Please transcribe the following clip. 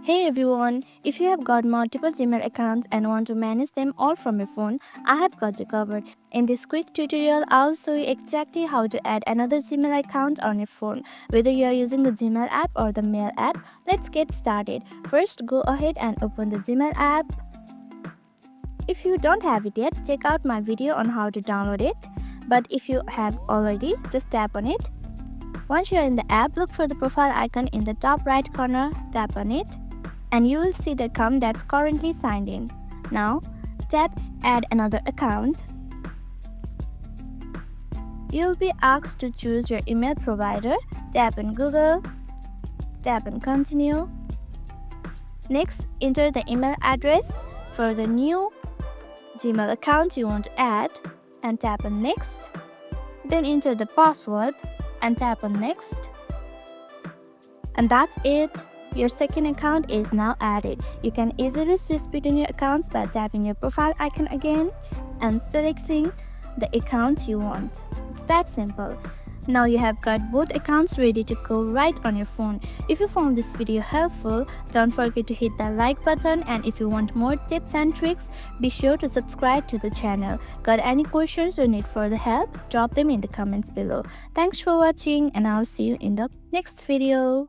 Hey everyone, if you have got multiple Gmail accounts and want to manage them all from your phone, I have got you covered. In this quick tutorial, I'll show you exactly how to add another Gmail account on your phone. Whether you are using the Gmail app or the Mail app, let's get started. First, go ahead and open the Gmail app. If you don't have it yet, check out my video on how to download it. But if you have already, just tap on it. Once you're in the app, look for the profile icon in the top right corner, tap on it, and you will see the account that's currently signed in. Now, tap Add another account. You'll be asked to choose your email provider. Tap on Google, tap on Continue. Next, enter the email address for the new Gmail account you want to add and tap on Next. Then enter the password and tap on Next. And that's it. Your second account is now added. You can easily switch between your accounts by tapping your profile icon again and selecting the account you want. It's that simple. Now you have got both accounts ready to go right on your phone. If you found this video helpful, don't forget to hit that like button, and if you want more tips and tricks, be sure to subscribe to the channel. Got any questions or need further help? Drop them in the comments below. Thanks for watching, and I'll see you in the next video.